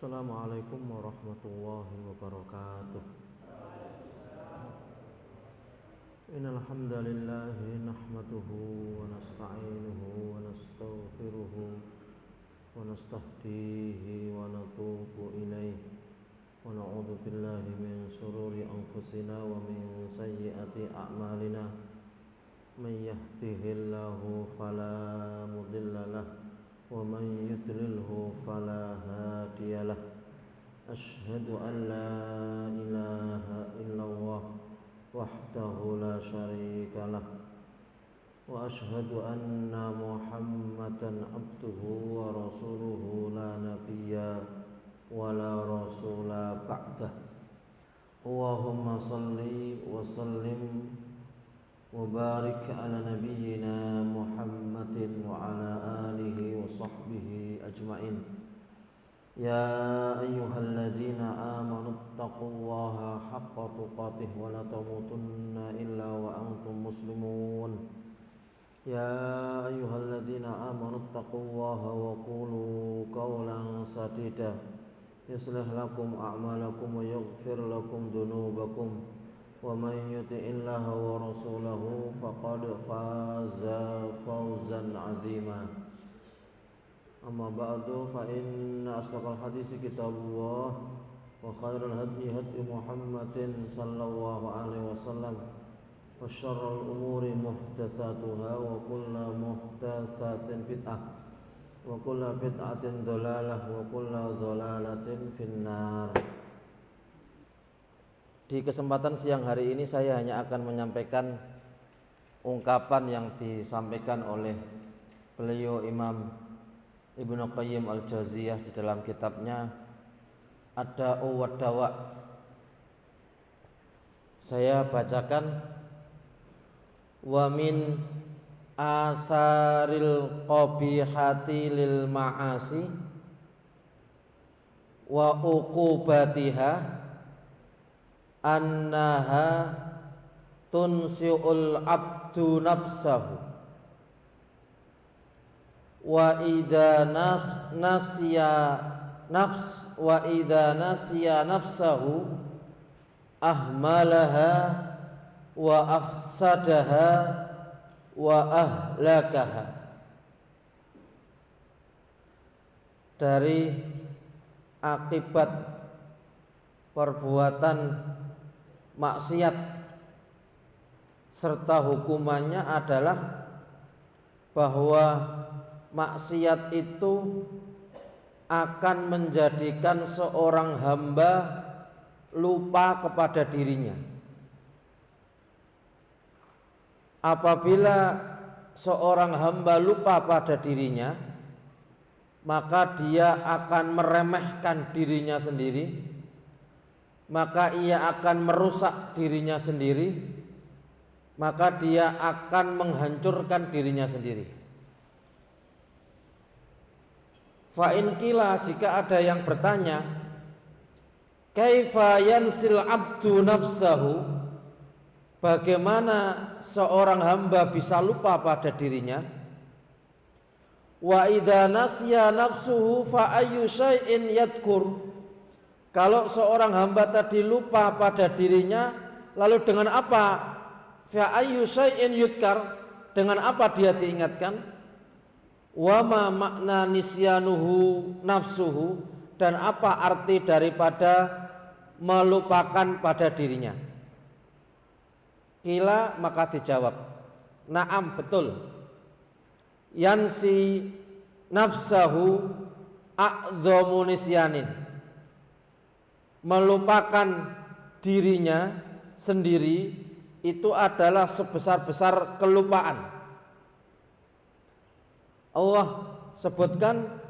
Assalamualaikum warahmatullahi wabarakatuh. Innal hamdalillah nahmaduhu wa nasta'inuhu wa nastaghfiruhu wa nastahdihi wa natubu ilayhi wa na'udzu billahi min shururi anfusina wa min sayyiati a'malina. May yahdihillahu fala mudilla lahu wa man yudlilhu fala hadiyalah. Asyhadu an la ilaha illallah wahdahu la syarikalah wa asyhadu anna Muhammadan abduhu wa rasuluhu la nabiyya wa la rasula ba'dah. Allahumma salli wa sallim Mubarak ala nabiyyina Muhammadin wa ala alihi wa sahbihi ajma'in. Ya ayyuhalladzina amanu taqullaha haqqa tuqatih wa la tamutunna illa wa antum muslimun. Ya ayyuhalladzina amanu taqullaha wa qulu qawlan sadida yuslih lakum a'malakum wa yaghfir lakum dhunubakum. Wa man yuti'illaha wa rasulahu faqad faza fawzan 'azima. Amma ba'du fa inna asdaqal hadits kitabullah wa khairal hadyi hadyu Muhammadin sallallahu alaihi wasallam wa syarrul umuri muhdatsatuha wa kullu muhdatsatin bid'ah wa kullu bid'atin dhalalah wa kullu dhalalatin finnar. Di kesempatan siang hari ini saya hanya akan menyampaikan ungkapan yang disampaikan oleh beliau Imam Ibnu Qayyim Al-Jauziyah di dalam kitabnya Ad-Da'u wad-Dawa. Saya bacakan: wa min atharil qabihati lil ma'asi wa uqubatiha annaha tunsi'ul abdu nafsahu wa idza nasiya nafsahu ahmalaha wa afsadaha wa ahlakaha. Dari akibat perbuatan maksiat serta hukumannya adalah bahwa maksiat itu akan menjadikan seorang hamba lupa kepada dirinya. Apabila seorang hamba lupa pada dirinya, maka dia akan meremehkan dirinya sendiri, maka ia akan merusak dirinya sendiri, maka dia akan menghancurkan dirinya sendiri. Fa in qila, jika ada yang bertanya, kaifa yansil abdu nafsahu, bagaimana seorang hamba bisa lupa pada dirinya? Wa idza nasiya nafsuhu fa ayyu syai'in yadhkur, kalau seorang hamba tadi lupa pada dirinya, lalu dengan apa? Fa ayyu syai'in yudkar, dengan apa dia diingatkan? Wa ma makna nisyanuhu nafsuhu, dan apa arti daripada melupakan pada dirinya? Kila, maka dijawab, na'am, betul. Yansi nafsahu a'dhamu nisyanin, melupakan dirinya sendiri itu adalah sebesar-besar kelupaan. Allah sebutkan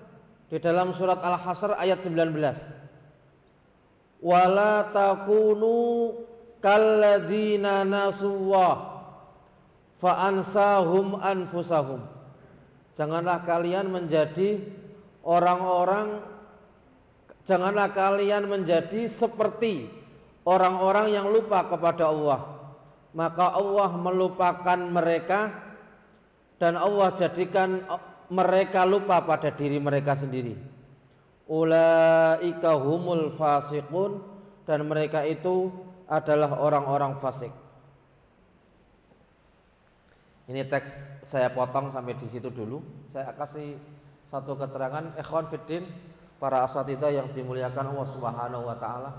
di dalam surat Al-Hasr ayat 19, wala takunu kalladzina nasuwah fa ansahum anfusahum, janganlah kalian menjadi seperti orang-orang yang lupa kepada Allah, maka Allah melupakan mereka dan Allah jadikan mereka lupa pada diri mereka sendiri. ulaika humul fasiqun, dan mereka itu adalah orang-orang fasik. Ini teks saya potong sampai di situ dulu. Saya kasih satu keterangan, ikhwan fiddin, para asatidzah yang dimuliakan Allah Subhanahu wa taala.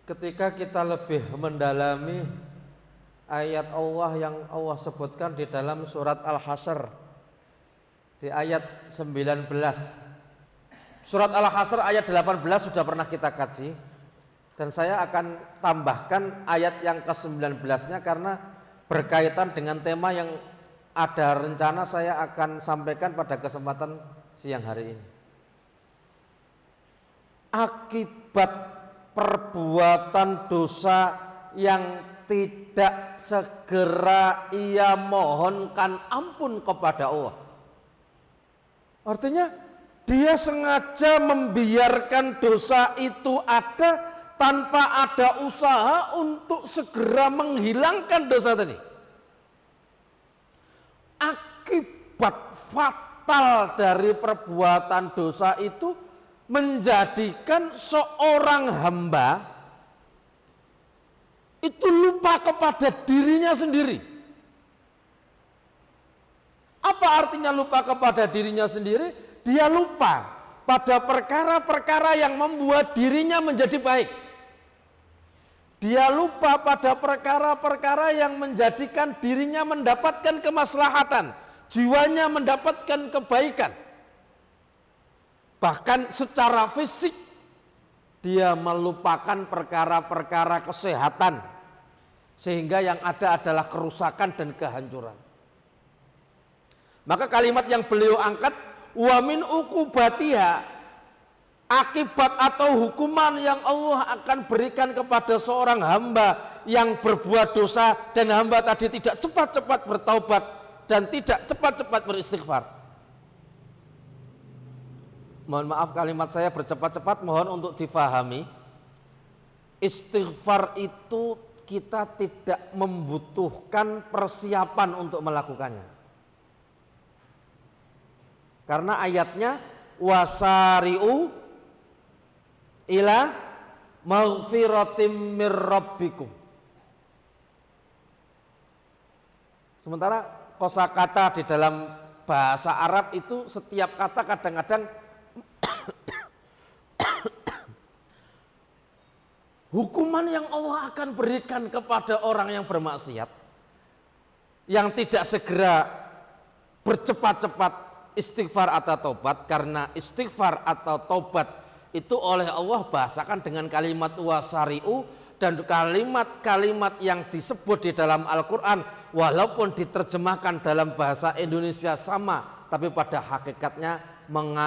Ketika kita lebih mendalami ayat Allah yang Allah sebutkan di dalam surat Al-Hasyr di ayat 19. Surat Al-Hasyr ayat 18 sudah pernah kita kaji, dan saya akan tambahkan ayat yang ke-19-nya karena berkaitan dengan tema yang ada rencana saya akan sampaikan pada kesempatan siang hari ini. Akibat perbuatan dosa yang tidak segera ia mohonkan ampun kepada Allah. Artinya dia sengaja membiarkan dosa itu ada tanpa ada usaha untuk segera menghilangkan dosa tadi. Akibat fatal dari perbuatan dosa itu menjadikan seorang hamba itu lupa kepada dirinya sendiri. Apa artinya lupa kepada dirinya sendiri? Dia lupa pada perkara-perkara yang membuat dirinya menjadi baik. Dia lupa pada perkara-perkara yang menjadikan dirinya mendapatkan kemaslahatan, jiwanya mendapatkan kebaikan. Bahkan secara fisik dia melupakan perkara-perkara kesehatan, sehingga yang ada adalah kerusakan dan kehancuran. Maka kalimat yang beliau angkat, wa min uqubatiha, akibat atau hukuman yang Allah akan berikan kepada seorang hamba yang berbuat dosa, dan hamba tadi tidak cepat-cepat bertaubat dan tidak cepat-cepat beristighfar. Mohon maaf kalimat saya bercepat-cepat, mohon untuk difahami. Istighfar itu kita tidak membutuhkan persiapan untuk melakukannya. Karena ayatnya wasari'u ila maghfiratim mir rabbikum. Sementara kosakata di dalam bahasa Arab itu setiap kata kadang-kadang hukuman yang Allah akan berikan kepada orang yang bermaksiat, yang tidak segera bercepat-cepat istighfar atau taubat, karena istighfar atau taubat itu oleh Allah bahasakan dengan kalimat wasari'u, dan kalimat-kalimat yang disebut di dalam Al-Quran walaupun diterjemahkan dalam bahasa Indonesia sama, tapi pada hakikatnya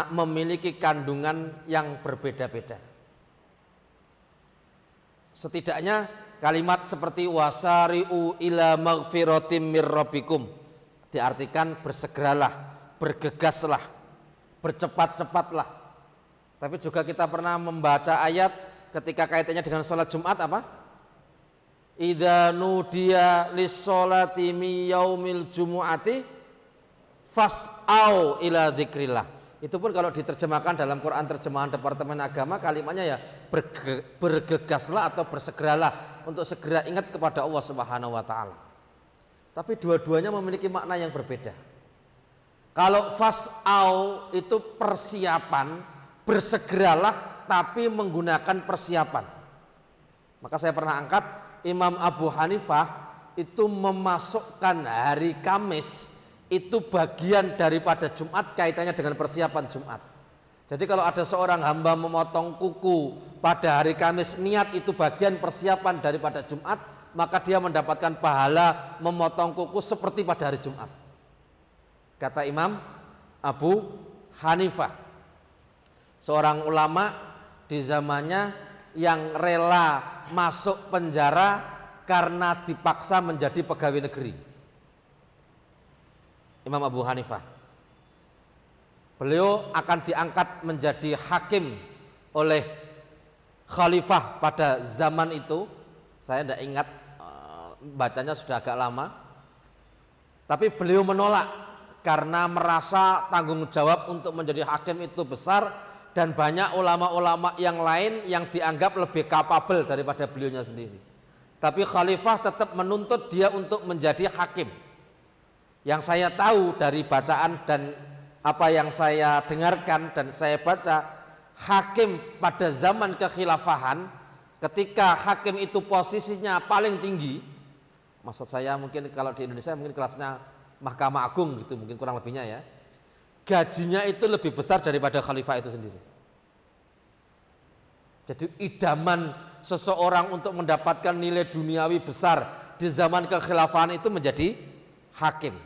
memiliki kandungan yang berbeda-beda. Setidaknya kalimat seperti wasari'u ila maghfiratim mir rabbikum diartikan bersegeralah, bergegaslah, bercepat-cepatlah. Tapi juga kita pernah membaca ayat ketika kaitannya dengan sholat Jumat apa? Idza nudiya lis-sholati mi yaumil jumu'ati fas'au ila dzikrillah. Itu pun kalau diterjemahkan dalam Quran terjemahan Departemen Agama, kalimatnya ya bergegaslah atau bersegeralah untuk segera ingat kepada Allah Subhanahu wa taala. Tapi dua-duanya memiliki makna yang berbeda. Kalau fas'au itu persiapan, bersegeralah tapi menggunakan persiapan. Maka saya pernah angkat Imam Abu Hanifah itu memasukkan hari Kamis itu bagian daripada Jumat, kaitannya dengan persiapan Jumat. Jadi kalau ada seorang hamba memotong kuku pada hari Kamis, niat itu bagian persiapan daripada Jumat, maka dia mendapatkan pahala memotong kuku seperti pada hari Jumat. Kata Imam Abu Hanifah, seorang ulama di zamannya yang rela masuk penjara karena dipaksa menjadi pegawai negeri. Imam Abu Hanifah, beliau akan diangkat menjadi hakim oleh khalifah pada zaman itu. Saya tidak ingat, bacanya sudah agak lama. Tapi beliau menolak karena merasa tanggung jawab untuk menjadi hakim itu besar, dan banyak ulama-ulama yang lain yang dianggap lebih kapabel daripada beliaunya sendiri. Tapi khalifah tetap menuntut dia untuk menjadi hakim. Yang saya tahu dari bacaan dan apa yang saya dengarkan dan saya baca, hakim pada zaman kekhilafahan, ketika hakim itu posisinya paling tinggi, maksud saya mungkin kalau di Indonesia mungkin kelasnya Mahkamah Agung gitu, mungkin kurang lebihnya ya, gajinya itu lebih besar daripada khalifah itu sendiri. Jadi idaman seseorang untuk mendapatkan nilai duniawi besar di zaman kekhilafahan itu menjadi hakim.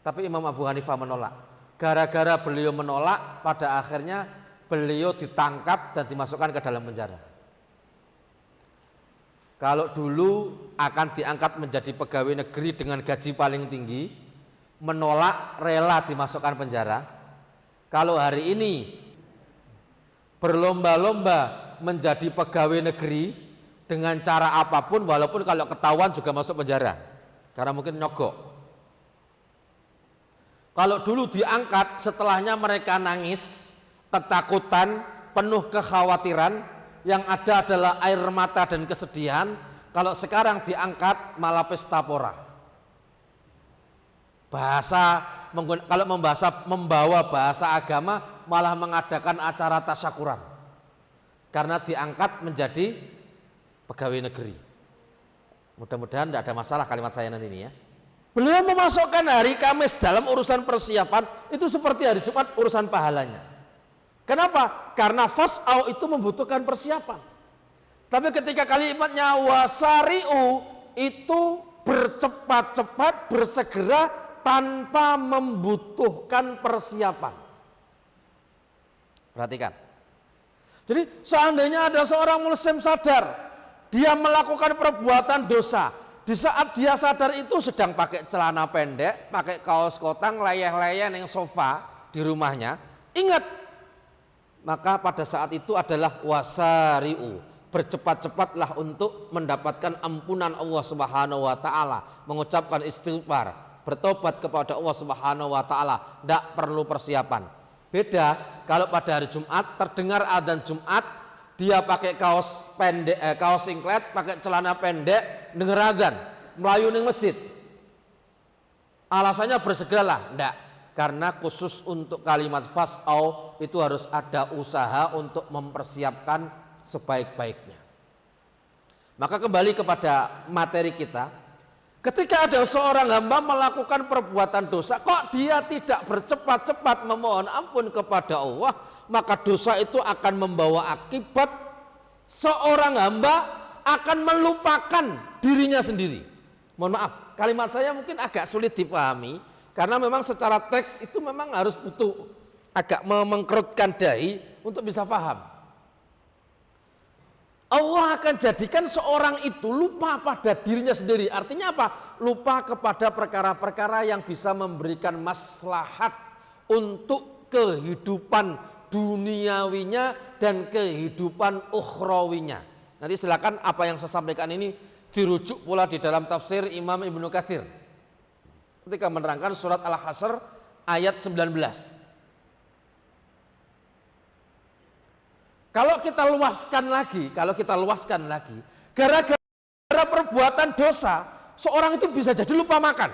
Tapi Imam Abu Hanifah menolak. Gara-gara beliau menolak, pada akhirnya beliau ditangkap dan dimasukkan ke dalam penjara. Kalau dulu akan diangkat menjadi pegawai negeri dengan gaji paling tinggi, menolak, rela dimasukkan penjara. Kalau hari ini berlomba-lomba menjadi pegawai negeri dengan cara apapun, walaupun kalau ketahuan juga masuk penjara karena mungkin nyogok. Kalau dulu diangkat, setelahnya mereka nangis, ketakutan, penuh kekhawatiran, yang ada adalah air mata dan kesedihan. Kalau sekarang diangkat malah pesta pora. Kalau membawa bahasa agama malah mengadakan acara tasyakuran karena diangkat menjadi pegawai negeri. Mudah-mudahan tidak ada masalah kalimat saya nanti ini ya. Beliau memasukkan hari Kamis dalam urusan persiapan itu seperti hari Jumat urusan pahalanya. Kenapa? Karena fas'au itu membutuhkan persiapan. Tapi ketika kalimatnya wasari'u itu bercepat-cepat, bersegera tanpa membutuhkan persiapan. Perhatikan. Jadi seandainya ada seorang muslim sadar dia melakukan perbuatan dosa, di saat dia sadar itu sedang pakai celana pendek, pakai kaos kotang, layah-layah yang sofa di rumahnya, ingat, maka pada saat itu adalah wasari'u, bercepat-cepatlah untuk mendapatkan ampunan Allah Subhanahu wa taala, mengucapkan istighfar, bertobat kepada Allah Subhanahu wa taala, tidak perlu persiapan. Beda kalau pada hari Jumat terdengar adzan Jumat, dia pakai kaos pendek, kaos singlet, pakai celana pendek, dengar adzan, melayu ning masjid. Alasannya bersegeralah, enggak, karena khusus untuk kalimat fas'au itu harus ada usaha untuk mempersiapkan sebaik-baiknya. Maka kembali kepada materi kita. Ketika ada seorang hamba melakukan perbuatan dosa, kok dia tidak bercepat-cepat memohon ampun kepada Allah, maka dosa itu akan membawa akibat seorang hamba akan melupakan dirinya sendiri. Mohon maaf, kalimat saya mungkin agak sulit dipahami, karena memang secara teks itu memang harus butuh agak memengkerutkan dahi untuk bisa paham. Allah akan jadikan seorang itu lupa pada dirinya sendiri. Artinya apa? Lupa kepada perkara-perkara yang bisa memberikan maslahat untuk kehidupan duniawinya dan kehidupan ukhrawinya. Nanti silakan apa yang saya sampaikan ini dirujuk pula di dalam tafsir Imam Ibnu Katsir ketika menerangkan surat Al-Hasyr ayat 19. Kalau kita luaskan lagi, gara-gara perbuatan dosa, seorang itu bisa jadi lupa makan.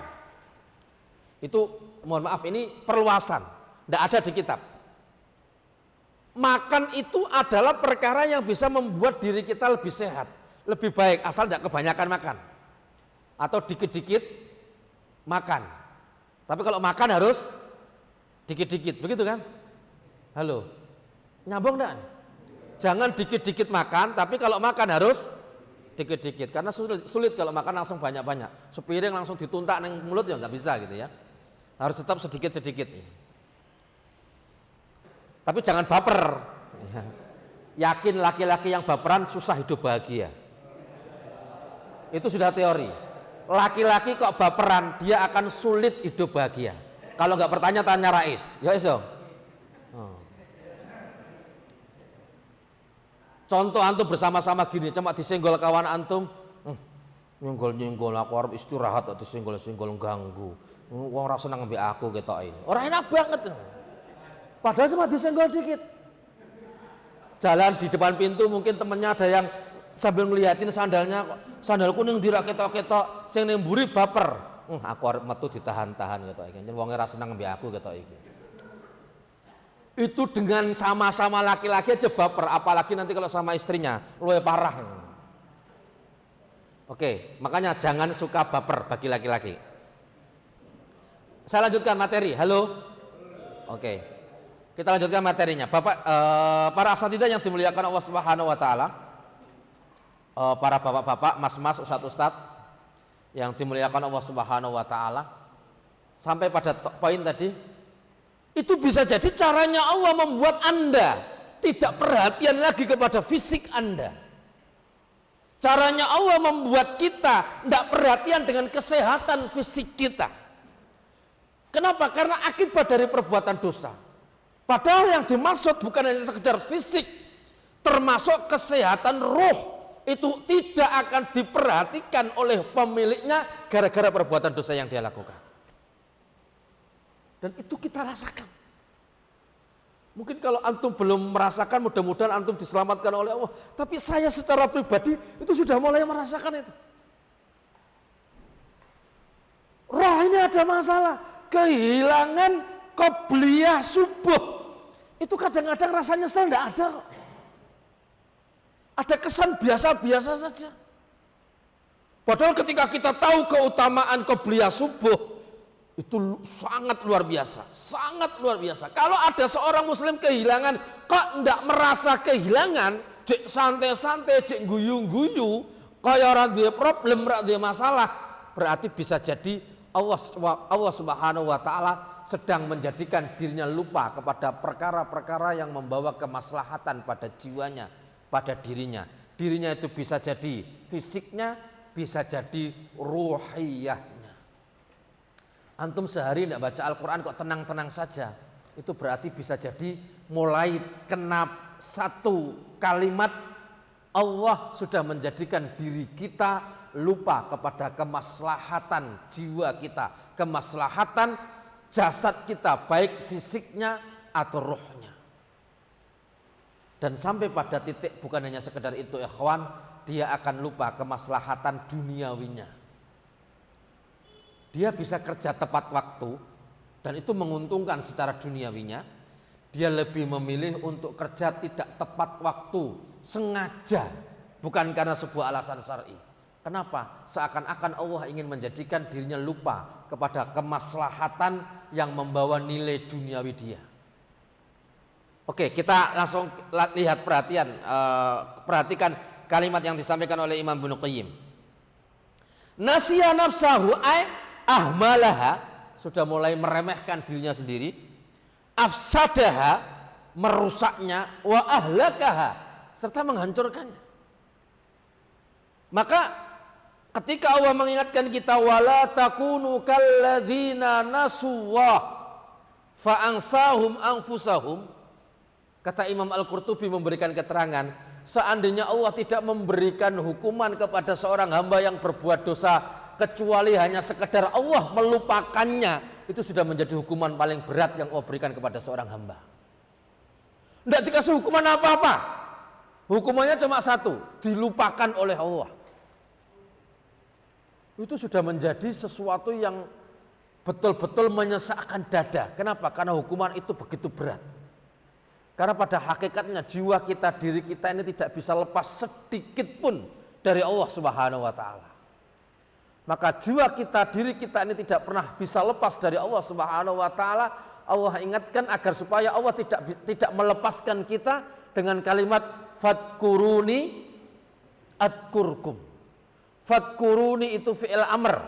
Itu mohon maaf, ini perluasan, tidak ada di kitab. Makan itu adalah perkara yang bisa membuat diri kita lebih sehat, lebih baik, asal tidak kebanyakan makan atau dikit-dikit makan. Tapi kalau makan harus dikit-dikit, begitu kan? Halo, nyambung enggak? Jangan dikit-dikit makan, tapi kalau makan harus dikit-dikit. Karena sulit kalau makan langsung banyak-banyak. Sepiring langsung dituntak neng mulut ya nggak bisa gitu ya. Harus tetap sedikit-sedikit. Tapi jangan baper. Yakin laki-laki yang baperan susah hidup bahagia. Itu sudah teori. Laki-laki kok baperan, dia akan sulit hidup bahagia. Kalau nggak bertanya, tanya Rais. Ya iso. Contoh antum bersama-sama gini, cuma disenggol kawan antum, nyenggol-nyenggol, aku harus istirahat, atau disenggol-senggol ganggu. Wong ora seneng mbek aku ketok ini. Ora enak banget. Padahal cuma disenggol dikit. Jalan di depan pintu mungkin temennya ada yang sambil ngeliatin sandalnya, kok sandal kuning dirak ketok-ketok, sing ning mburi baper. Aku arep metu ditahan-tahan ketok iki. Yen wong ora seneng mbek aku ketok iki. Itu dengan sama-sama laki-laki aja baper, apalagi nanti kalau sama istrinya, luwih parah. Oke, makanya jangan suka baper bagi laki-laki. Saya lanjutkan materi. Halo. Oke. Kita lanjutkan materinya. Bapak para asatidzah yang dimuliakan Allah Subhanahu wa taala. Para bapak-bapak, mas-mas, ustadz-ustadz yang dimuliakan Allah Subhanahu wa taala. Sampai pada poin tadi, itu bisa jadi caranya Allah membuat Anda tidak perhatian lagi kepada fisik Anda. Caranya Allah membuat kita tidak perhatian dengan kesehatan fisik kita. Kenapa? Karena akibat dari perbuatan dosa. Padahal yang dimaksud bukan hanya sekedar fisik, termasuk kesehatan roh. Itu tidak akan diperhatikan oleh pemiliknya gara-gara perbuatan dosa yang dia lakukan. Dan itu kita rasakan. Mungkin kalau antum belum merasakan, mudah-mudahan antum diselamatkan oleh Allah. Tapi saya secara pribadi itu sudah mulai merasakan itu. Roh ini ada masalah. Kehilangan qobliyah subuh. Itu kadang-kadang rasanya nyesel tidak ada kok. Ada kesan biasa-biasa saja. Padahal ketika kita tahu keutamaan qobliyah subuh, itu sangat luar biasa, sangat luar biasa. Kalau ada seorang muslim kehilangan, kok tidak merasa kehilangan, cek santai-santai, cek guyu-guyu, kaya orang dia problem, orang dia masalah, berarti bisa jadi Allah Subhanahu wa taala sedang menjadikan dirinya lupa kepada perkara-perkara yang membawa kemaslahatan pada jiwanya, pada dirinya. Dirinya itu bisa jadi fisiknya, bisa jadi ruhiyahnya. Antum sehari tidak baca Al-Quran kok tenang-tenang saja, itu berarti bisa jadi mulai kena satu kalimat Allah sudah menjadikan diri kita lupa kepada kemaslahatan jiwa kita, kemaslahatan jasad kita, baik fisiknya atau rohnya. Dan sampai pada titik bukan hanya sekedar itu ikhwan, dia akan lupa kemaslahatan duniawinya. Dia bisa kerja tepat waktu dan itu menguntungkan secara duniawinya. Dia lebih memilih untuk kerja tidak tepat waktu, sengaja, bukan karena sebuah alasan syar'i. Kenapa? Seakan-akan Allah ingin menjadikan dirinya lupa kepada kemaslahatan yang membawa nilai duniawi dia. Oke, kita langsung lihat perhatikan kalimat yang disampaikan oleh Imam Ibnu Qayyim. Nasiya nafsahu ay ahmalaha, sudah mulai meremehkan dirinya sendiri. Afsadaha, merusaknya, wa ahlakaha, serta menghancurkannya. Maka ketika Allah mengingatkan kita wala takunu kalladzina nasuwa fa ansahum anfusahum, kata Imam Al-Qurtubi memberikan keterangan, seandainya Allah tidak memberikan hukuman kepada seorang hamba yang berbuat dosa kecuali hanya sekedar Allah melupakannya, itu sudah menjadi hukuman paling berat yang Allah berikan kepada seorang hamba. Tidak dikasih hukuman apa-apa, hukumannya cuma satu, dilupakan oleh Allah. Itu sudah menjadi sesuatu yang betul-betul menyesakkan dada. Kenapa? Karena hukuman itu begitu berat. Karena pada hakikatnya jiwa kita, diri kita ini tidak bisa lepas sedikit pun dari Allah Subhanahu wa taala. Maka jiwa kita, diri kita ini tidak pernah bisa lepas dari Allah Subhanahu wa taala. Allah ingatkan agar supaya Allah tidak melepaskan kita dengan kalimat fadkuruni adkurkum. Fadkuruni itu fi'il amr,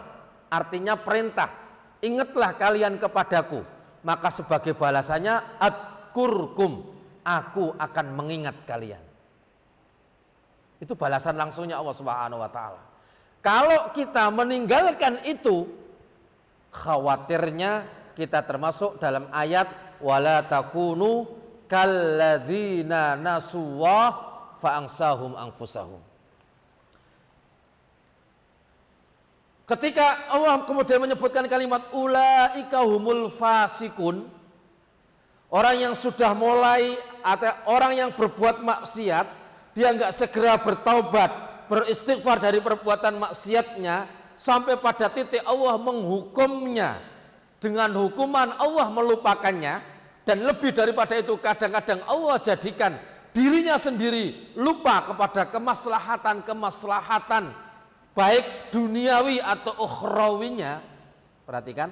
artinya perintah. Ingatlah kalian kepadaku, maka sebagai balasannya adkurkum, aku akan mengingat kalian. Itu balasan langsungnya Allah Subhanahu wa taala. Kalau kita meninggalkan itu, khawatirnya kita termasuk dalam ayat wala takunu kalladzina nasuwa fa ansahum anfusahum. Ketika Allah kemudian menyebutkan kalimat ulaika humul fasikun, orang yang sudah mulai atau orang yang berbuat maksiat, dia nggak segera bertaubat, beristighfar dari perbuatan maksiatnya, sampai pada titik Allah menghukumnya dengan hukuman Allah melupakannya, dan lebih daripada itu kadang-kadang Allah jadikan dirinya sendiri lupa kepada kemaslahatan baik duniawi atau ukhrawinya. Perhatikan,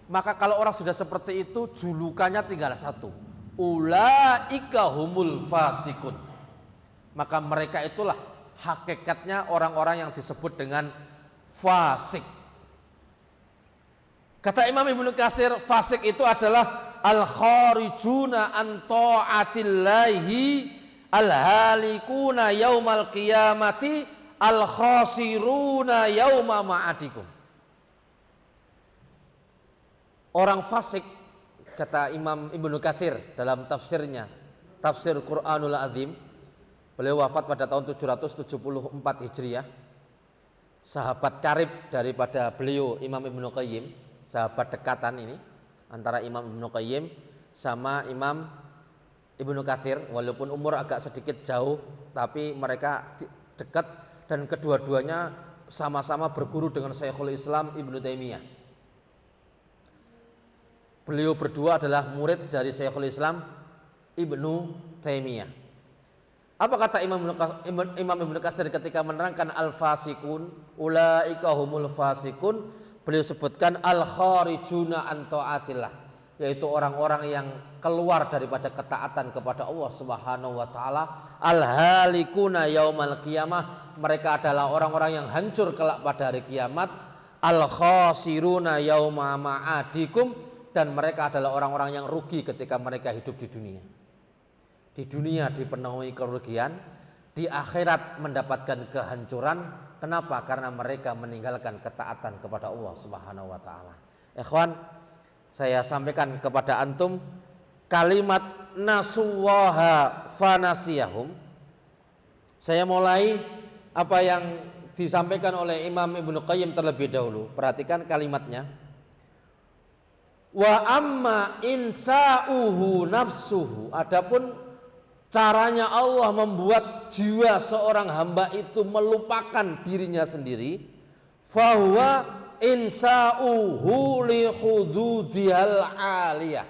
maka kalau orang sudah seperti itu, julukannya tinggal satu, ulaika humul fasikun. Maka mereka itulah hakikatnya orang-orang yang disebut dengan fasik. Kata Imam Ibnu Katsir, fasik itu adalah al-kharijuna an ta'atillahi al-halikuna yaumal qiyamati al-khasiruna yauma ma'adikum. Orang fasik, kata Imam Ibnu Katsir dalam tafsirnya, tafsir Quranul Azim, beliau wafat pada tahun 774 Hijriah, sahabat karib daripada beliau Imam Ibnu Qayyim, sahabat dekatan ini antara Imam Ibnu Qayyim sama Imam Ibnu Katsir, walaupun umur agak sedikit jauh tapi mereka dekat, dan kedua-duanya sama-sama berguru dengan Syekhul Islam Ibnu Taimiyah. Beliau berdua adalah murid dari Syekhul Islam Ibnu Taimiyah. Apa kata Imam Ibnu Katsir ketika menerangkan al-fasikun, ulaika humul fasikun? Beliau sebutkan al-kharijuna an ta'atillah, yaitu orang-orang yang keluar daripada ketaatan kepada Allah Subhanahu wa taala, al-halikuna yaumal qiyamah, mereka adalah orang-orang yang hancur kelak pada hari kiamat, al-khasiruna yauma ma'adikum, dan mereka adalah orang-orang yang rugi ketika mereka hidup di dunia. Di dunia dipenuhi kerugian, di akhirat mendapatkan kehancuran. Kenapa? Karena mereka meninggalkan ketaatan kepada Allah Subhanahu wa taala. Ikhwan, saya sampaikan kepada antum kalimat nasuwaha fanasiyahum. Saya mulai apa yang disampaikan oleh Imam Ibnu Qayyim terlebih dahulu. Perhatikan kalimatnya. Wa amma insa'uhu nafsuhu, adapun caranya Allah membuat jiwa seorang hamba itu melupakan dirinya sendiri, fahuwa insa'uhu li hududihal aliyah.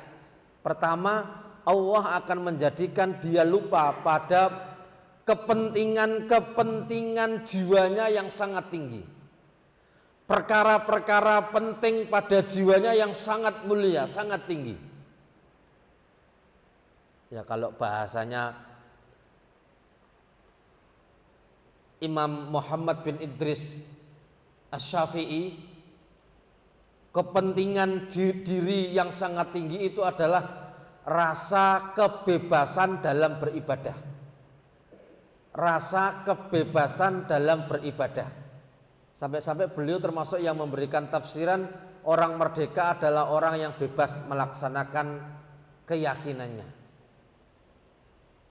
Pertama, Allah akan menjadikan dia lupa pada kepentingan jiwanya yang sangat tinggi, perkara-perkara penting pada jiwanya yang sangat mulia, sangat tinggi. Ya, kalau bahasanya Imam Muhammad bin Idris Asy-Syafi'i, kepentingan diri yang sangat tinggi itu adalah rasa kebebasan dalam beribadah. Rasa kebebasan dalam beribadah. Sampai-sampai beliau termasuk yang memberikan tafsiran orang merdeka adalah orang yang bebas melaksanakan keyakinannya,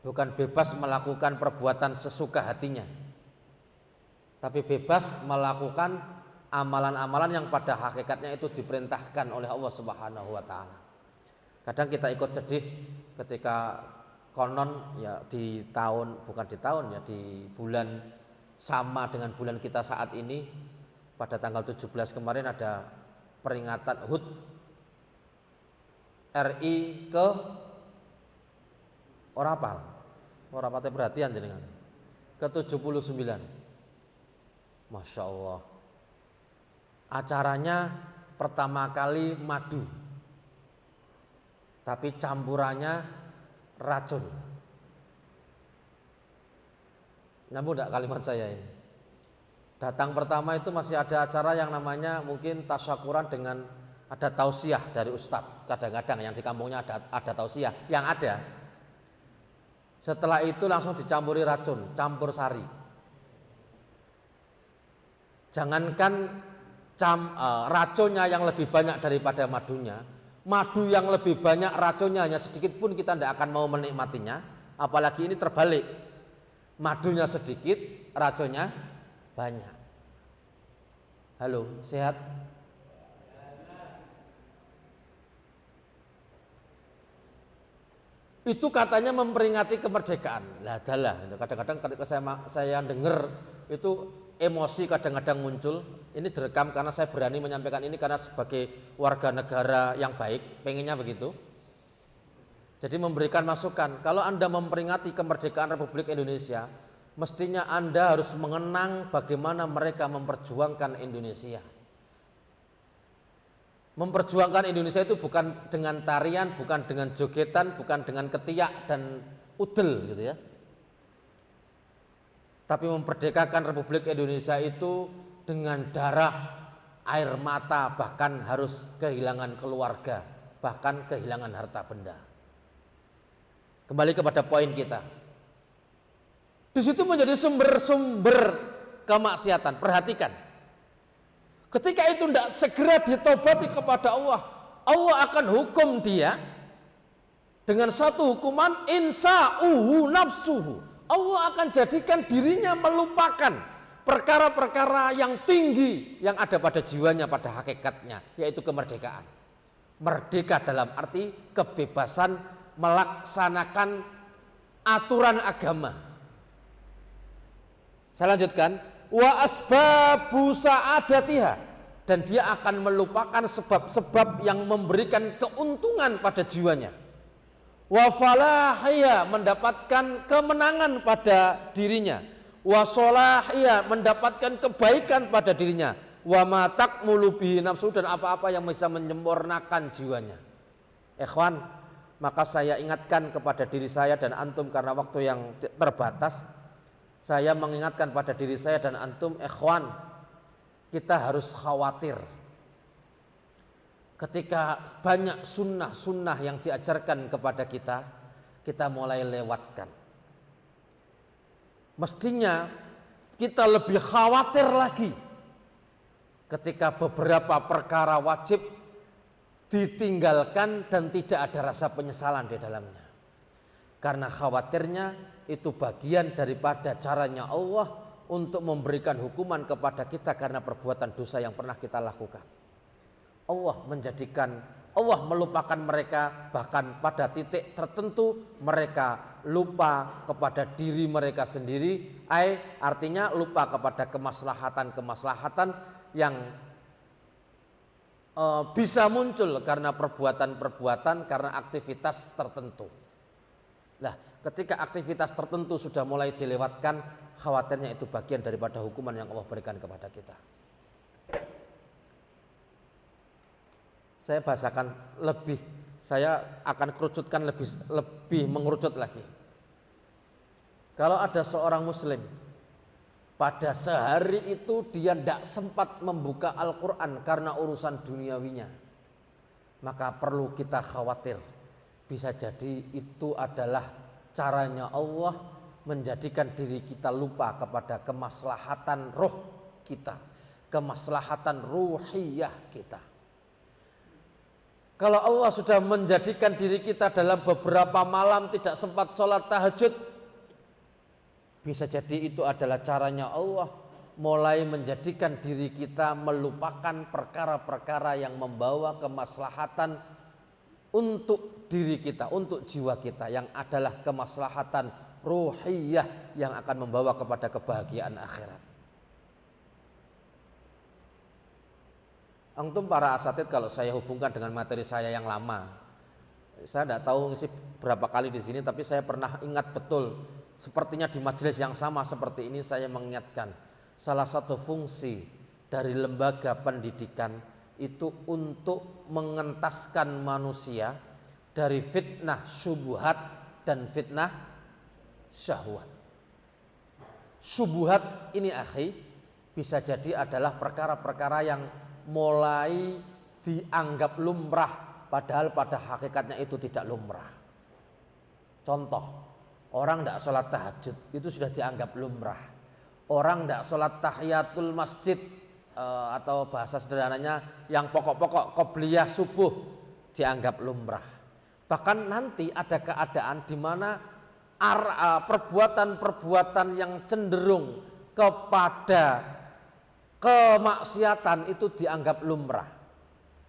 bukan bebas melakukan perbuatan sesuka hatinya, tapi bebas melakukan amalan-amalan yang pada hakikatnya itu diperintahkan oleh Allah Subhanahu wa taala. Kadang kita ikut sedih ketika konon ya di bulan sama dengan bulan kita saat ini, pada tanggal 17 kemarin ada peringatan HUT RI ke orang patah perhatian jenengan ke-79. Masya Allah, acaranya pertama kali madu, tapi campurannya racun. Nyambung enggak kalimat saya ini? Datang pertama itu masih ada acara yang namanya mungkin tasyakuran dengan ada tausiah dari ustadz. Kadang-kadang yang di kampungnya ada tausiah yang ada. Setelah itu langsung dicampuri racun, campur sari. Jangankan racunnya yang lebih banyak daripada madunya, madu yang lebih banyak racunnya hanya sedikit pun kita tidak akan mau menikmatinya. Apalagi ini terbalik, madunya sedikit, racunnya banyak. Halo, sehat? Itu katanya memperingati kemerdekaan. Lah adalah, kadang-kadang ketika saya dengar itu emosi kadang-kadang muncul. Ini direkam karena saya berani menyampaikan ini karena sebagai warga negara yang baik, pengennya begitu. Jadi memberikan masukan, kalau Anda memperingati kemerdekaan Republik Indonesia, mestinya Anda harus mengenang bagaimana mereka memperjuangkan Indonesia. Memperjuangkan Indonesia itu bukan dengan tarian, bukan dengan jogetan, bukan dengan ketiak dan udel gitu ya. Tapi memperdekakan Republik Indonesia itu dengan darah, air mata, bahkan harus kehilangan keluarga, bahkan kehilangan harta benda. Kembali kepada poin kita. Di situ menjadi sumber-sumber kemaksiatan. Perhatikan. Ketika itu tidak segera ditobati kepada Allah, Allah akan hukum dia dengan satu hukuman insa'uhu nafsuhu. Allah akan jadikan dirinya melupakan perkara-perkara yang tinggi yang ada pada jiwanya, pada hakikatnya, yaitu kemerdekaan. Merdeka dalam arti kebebasan melaksanakan aturan agama. Saya lanjutkan. Wa asbabu sa'adatiha, dan dia akan melupakan sebab-sebab yang memberikan keuntungan pada jiwanya. Wa falahiyya, mendapatkan kemenangan pada dirinya. Wa solahiyya, mendapatkan kebaikan pada dirinya. Wa ma takmulu bihi nafsu, dan apa-apa yang bisa menyempurnakan jiwanya. Ikhwan, maka saya ingatkan kepada diri saya dan antum karena waktu yang terbatas. Saya mengingatkan pada diri saya dan antum, ikhwan, kita harus khawatir ketika banyak sunnah-sunnah yang diajarkan kepada kita, kita mulai lewatkan. Mestinya kita lebih khawatir lagi ketika beberapa perkara wajib ditinggalkan dan tidak ada rasa penyesalan di dalamnya. Karena khawatirnya itu bagian daripada caranya Allah untuk memberikan hukuman kepada kita karena perbuatan dosa yang pernah kita lakukan. Allah melupakan mereka, bahkan pada titik tertentu mereka lupa kepada diri mereka sendiri, artinya lupa kepada kemaslahatan-kemaslahatan yang bisa muncul karena perbuatan-perbuatan, karena aktivitas tertentu. Nah, ketika aktivitas tertentu sudah mulai dilewatkan, khawatirnya itu bagian daripada hukuman yang Allah berikan kepada kita. Saya bahasakan lebih, saya akan kerucutkan lebih mengerucut lagi. Kalau ada seorang muslim pada sehari itu dia tidak sempat membuka Al-Quran karena urusan duniawinya, maka perlu kita khawatir. Bisa jadi itu adalah caranya Allah menjadikan diri kita lupa kepada kemaslahatan roh kita, kemaslahatan ruhiyah kita. Kalau Allah sudah menjadikan diri kita dalam beberapa malam tidak sempat sholat tahajud, bisa jadi itu adalah caranya Allah mulai menjadikan diri kita melupakan perkara-perkara yang membawa kemaslahatan untuk diri kita, untuk jiwa kita, yang adalah kemaslahatan ruhiyah yang akan membawa kepada kebahagiaan akhirat. Antum para asatid, kalau saya hubungkan dengan materi saya yang lama, saya tidak tahu ngisi berapa kali di sini, tapi saya pernah ingat betul, sepertinya di majelis yang sama seperti ini saya mengingatkan salah satu fungsi dari lembaga pendidikan itu untuk mengentaskan manusia dari fitnah syubhat dan fitnah syahwat. Syubhat ini akhi bisa jadi adalah perkara-perkara yang mulai dianggap lumrah, padahal pada hakikatnya itu tidak lumrah. Contoh, orang tidak sholat tahajud itu sudah dianggap lumrah. Orang tidak sholat tahiyatul masjid atau bahasa sederhananya yang pokok-pokok qobliyah subuh dianggap lumrah. Bahkan nanti ada keadaan di mana perbuatan-perbuatan yang cenderung kepada kemaksiatan itu dianggap lumrah.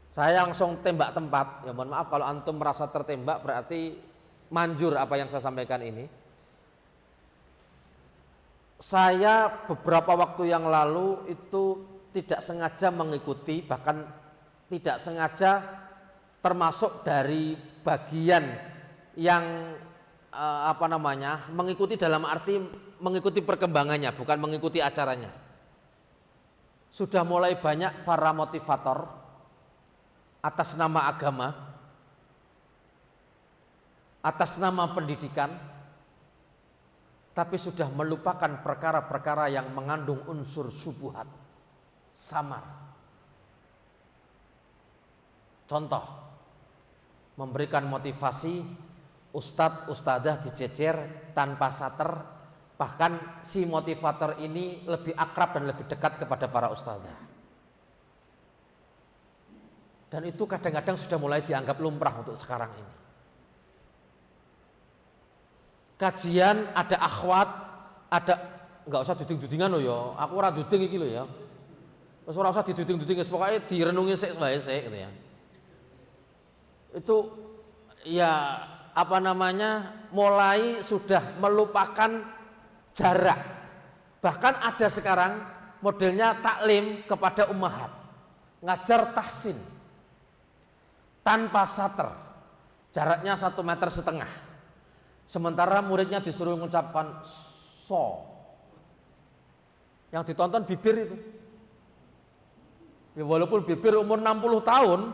Saya langsung tembak tempat, ya mohon maaf kalau antum merasa tertembak berarti manjur apa yang saya sampaikan ini. Saya beberapa waktu yang lalu itu tidak sengaja mengikuti, bahkan tidak sengaja termasuk dari bagian yang mengikuti dalam arti mengikuti perkembangannya, bukan mengikuti acaranya. Sudah mulai banyak para motivator atas nama agama, atas nama pendidikan, tapi sudah melupakan perkara-perkara yang mengandung unsur syubhat, samar. Contoh, memberikan motivasi, ustadz, ustadzah dicecer tanpa sater, bahkan si motivator ini lebih akrab dan lebih dekat kepada para ustadzah. Dan itu kadang-kadang sudah mulai dianggap lumrah untuk sekarang ini. Kajian ada akhwat, ada nggak usah duding-dudingan loh ya. Aku ora duding iki loh ya. Terus ora usah diduding-duding, pokoknya direnungi sik wae sik gitu ya. Itu ya mulai sudah melupakan jarak. Bahkan ada sekarang modelnya taklim kepada ummahat, ngajar tahsin tanpa sater, jaraknya 1,5 meter. Sementara muridnya disuruh mengucapkan so. Yang ditonton bibir itu. Ya walaupun bibir umur 60 tahun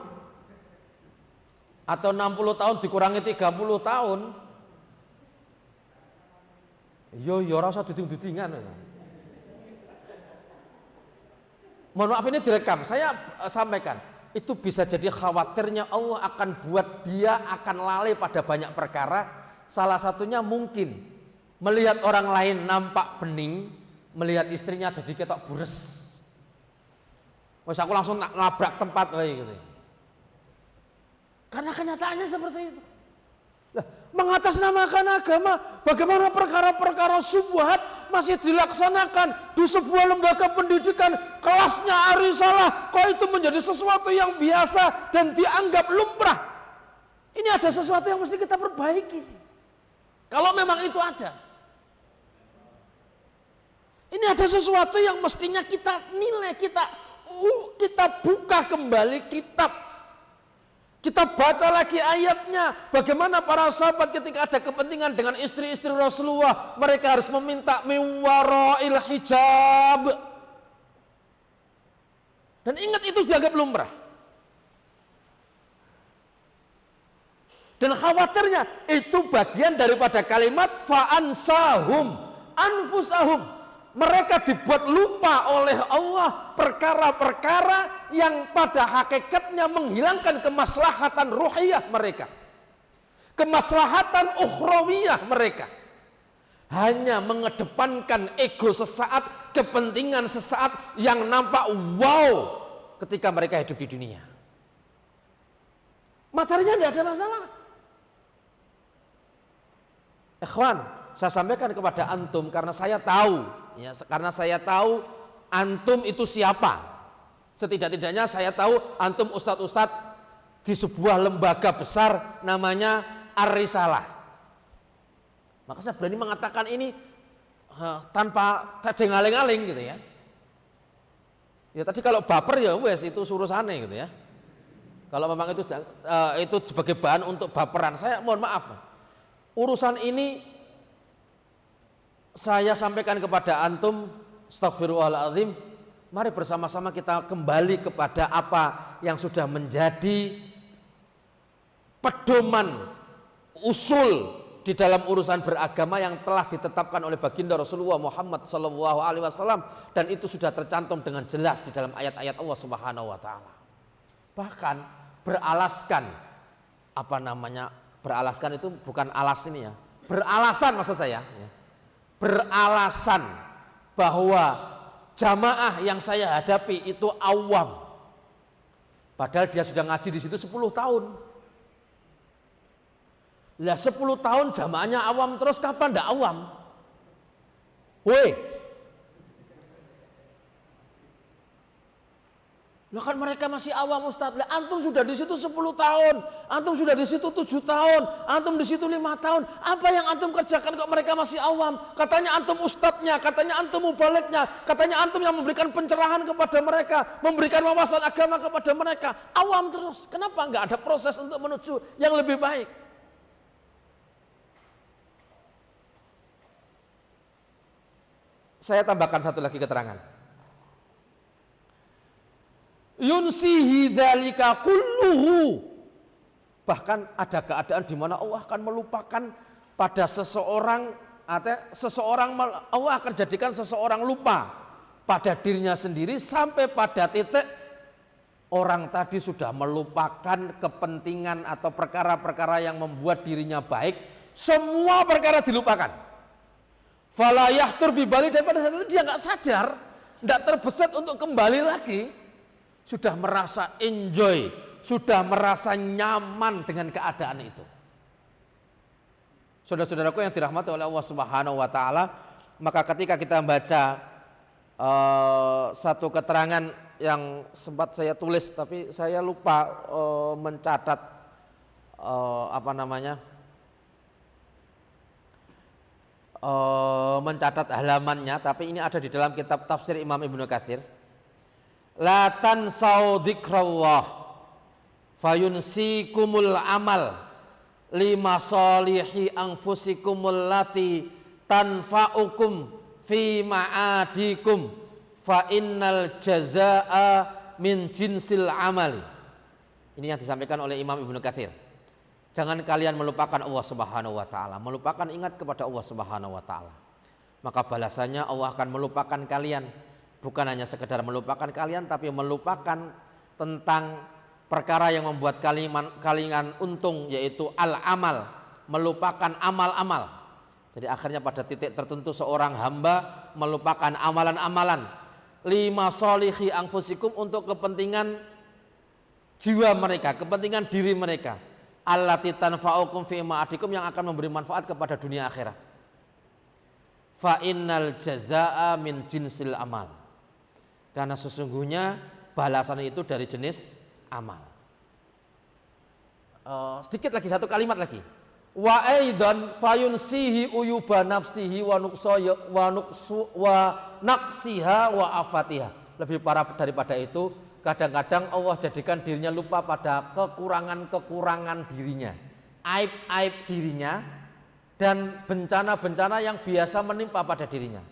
atau 60 tahun dikurangi 30 tahun. Yo ora usah duding-dudingan. Mohon maaf ini direkam. Saya sampaikan, itu bisa jadi khawatirnya Allah akan buat dia akan lalai pada banyak perkara. Salah satunya mungkin melihat orang lain nampak bening, melihat istrinya jadi ketok bures. Wes aku langsung nabrak tempat gitu. Karena kenyataannya seperti itu. Nah, mengatasnamakan agama, bagaimana perkara-perkara syubhat masih dilaksanakan di sebuah lembaga pendidikan kelasnya arisalah, kok itu menjadi sesuatu yang biasa dan dianggap lumrah. Ini ada sesuatu yang mesti kita perbaiki. Kalau memang itu ada. Ini ada sesuatu yang mestinya kita nilai, kita buka kembali kitab. Kita baca lagi ayatnya. Bagaimana para sahabat ketika ada kepentingan dengan istri-istri Rasulullah, mereka harus meminta miwara'il hijab. Dan ingat itu dianggap lumrah. Dan khawatirnya itu bagian daripada kalimat fa'ansahum anfusahum. Mereka dibuat lupa oleh Allah perkara-perkara yang pada hakikatnya menghilangkan kemaslahatan ruhiyah mereka, kemaslahatan ukhrawiyah mereka. Hanya mengedepankan ego sesaat, kepentingan sesaat yang nampak wow ketika mereka hidup di dunia. Materinya tidak ada masalah. Ikhwan, saya sampaikan kepada antum karena saya tahu, antum itu siapa. Setidak-tidaknya saya tahu antum ustadz-ustadz di sebuah lembaga besar namanya Ar-Risalah. Maka saya berani mengatakan ini tanpa ngaling-ngaling gitu ya. Ya tadi kalau baper ya wes itu surusane gitu ya. Kalau memang itu sebagai bahan untuk baperan, saya mohon maaf. Urusan ini saya sampaikan kepada antum, astaghfirullahaladzim. Mari bersama-sama kita kembali kepada apa yang sudah menjadi pedoman usul di dalam urusan beragama yang telah ditetapkan oleh baginda Rasulullah Muhammad SAW, dan itu sudah tercantum dengan jelas di dalam ayat-ayat Allah Subhanahu Wa Taala. Bahkan beralasan itu bukan alas ini ya, beralasan maksud saya ya. Beralasan bahwa jamaah yang saya hadapi itu awam, padahal dia sudah ngaji di situ 10 tahun. Lah 10 tahun jamaahnya awam terus, kapan ndak awam? Woi, Lah kan mereka masih awam Ustaz. Lah antum sudah di situ 10 tahun, antum sudah di situ 7 tahun, antum di situ 5 tahun. Apa yang antum kerjakan kok mereka masih awam? Katanya antum ustadznya, katanya antum mubaliknya, katanya antum yang memberikan pencerahan kepada mereka, memberikan wawasan agama kepada mereka. Awam terus. Kenapa enggak ada proses untuk menuju yang lebih baik? Saya tambahkan satu lagi keterangan. Yunsihi dzalika kulluhu. Bahkan ada keadaan di mana Allah akan melupakan pada seseorang, Allah akan jadikan seseorang lupa pada dirinya sendiri sampai pada titik orang tadi sudah melupakan kepentingan atau perkara-perkara yang membuat dirinya baik, semua perkara dilupakan. Fala yahtur bibali, daripada saat itu dia nggak sadar, nggak terbesit untuk kembali lagi. Sudah merasa enjoy, sudah merasa nyaman dengan keadaan itu. Saudara-saudaraku yang dirahmati oleh Allah Subhanahu wa taala, maka ketika kita membaca satu keterangan yang sempat saya tulis tapi saya lupa mencatat mencatat halamannya, tapi ini ada di dalam kitab tafsir Imam Ibnu Katsir. La tansau dzikrallah fayunsikumul amal lima solihi anfusikumul lati tanfa'ukum fi ma'adikum fa innal jazaa min jinsil amali. Ini yang disampaikan oleh Imam Ibnu Katsir. Jangan kalian melupakan Allah Subhanahu wa taala, melupakan ingat kepada Allah Subhanahu wa taala. Maka balasannya Allah akan melupakan kalian. Bukan hanya sekedar melupakan kalian, tapi melupakan tentang perkara yang membuat kalian untung, yaitu al-amal, melupakan amal-amal. Jadi akhirnya pada titik tertentu seorang hamba melupakan amalan-amalan lima solihi anfusikum, untuk kepentingan jiwa mereka, kepentingan diri mereka, allati tanfa'ukum fi ma'adikum, yang akan memberi manfaat kepada dunia akhirat. Fa innal jazaa min jinsil amal, karena sesungguhnya balasan itu dari jenis amal. Sedikit lagi, satu kalimat lagi. Wa aidan fayunsihi uyuba nafsihi wa naqsiha wa afatiha. Lebih parah daripada itu, kadang-kadang Allah jadikan dirinya lupa pada kekurangan-kekurangan dirinya, aib-aib dirinya, dan bencana-bencana yang biasa menimpa pada dirinya.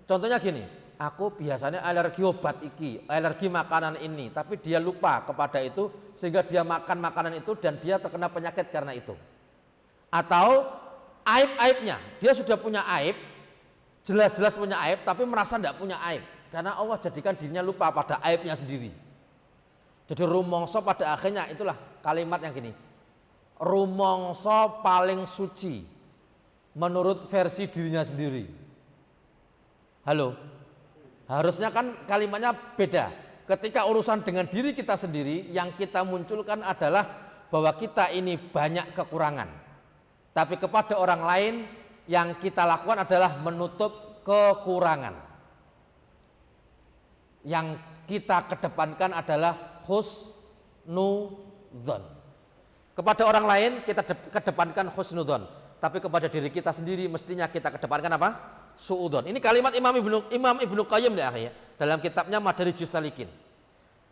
Contohnya gini, aku biasanya alergi obat iki, alergi makanan ini, tapi dia lupa kepada itu sehingga dia makan makanan itu dan dia terkena penyakit karena itu. Atau aib-aibnya, dia sudah punya aib, jelas-jelas punya aib, tapi merasa tidak punya aib karena Allah jadikan dirinya lupa pada aibnya sendiri. Jadi rumongso pada akhirnya, itulah kalimat yang gini, rumongso paling suci menurut versi dirinya sendiri. Halo? Harusnya kan kalimatnya beda. Ketika urusan dengan diri kita sendiri, yang kita munculkan adalah bahwa kita ini banyak kekurangan. Tapi kepada orang lain yang kita lakukan adalah menutup kekurangan. Yang kita kedepankan adalah husnudzon. Kepada orang lain kita kedepankan husnudzon, tapi kepada diri kita sendiri mestinya kita kedepankan apa? Su'udon. Ini kalimat Imam Ibnu Qayyim dalam kitabnya Madarijus Salikin.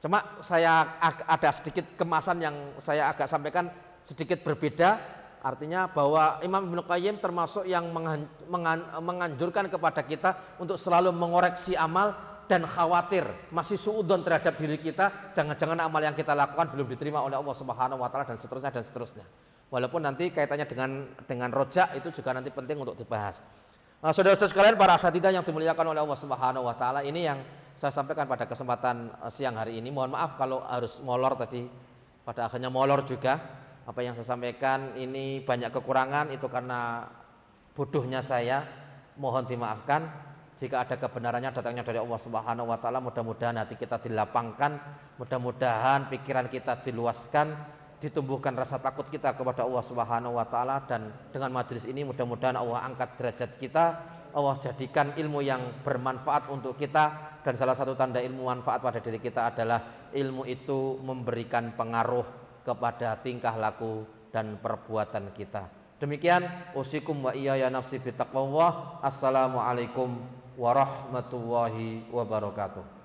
Cuma saya ada sedikit kemasan yang saya agak sampaikan sedikit berbeda. Artinya bahwa Imam Ibnu Qayyim termasuk yang menganjurkan kepada kita untuk selalu mengoreksi amal dan khawatir masih su'udon terhadap diri kita, jangan-jangan amal yang kita lakukan belum diterima oleh Allah Subhanahu wa taala, dan seterusnya. Walaupun nanti kaitannya dengan rojak itu juga nanti penting untuk dibahas. Nah, saudara-saudara sekalian, para asatidzah yang dimuliakan oleh Allah Subhanahu wa taala, ini yang saya sampaikan pada kesempatan siang hari ini. Mohon maaf kalau harus molor tadi, pada akhirnya molor juga. Apa yang saya sampaikan ini banyak kekurangan, itu karena bodohnya saya, mohon dimaafkan. Jika ada kebenarannya datangnya dari Allah Subhanahu wa taala, mudah-mudahan hati kita dilapangkan, mudah-mudahan pikiran kita diluaskan, ditumbuhkan rasa takut kita kepada Allah Subhanahu wa taala, dan dengan majelis ini mudah-mudahan Allah angkat derajat kita, Allah jadikan ilmu yang bermanfaat untuk kita, dan salah satu tanda ilmu manfaat pada diri kita adalah ilmu itu memberikan pengaruh kepada tingkah laku dan perbuatan kita. Demikian usikum wa iyaya nafsi bittaqwallah. Assalamualaikum warahmatullahi wabarakatuh.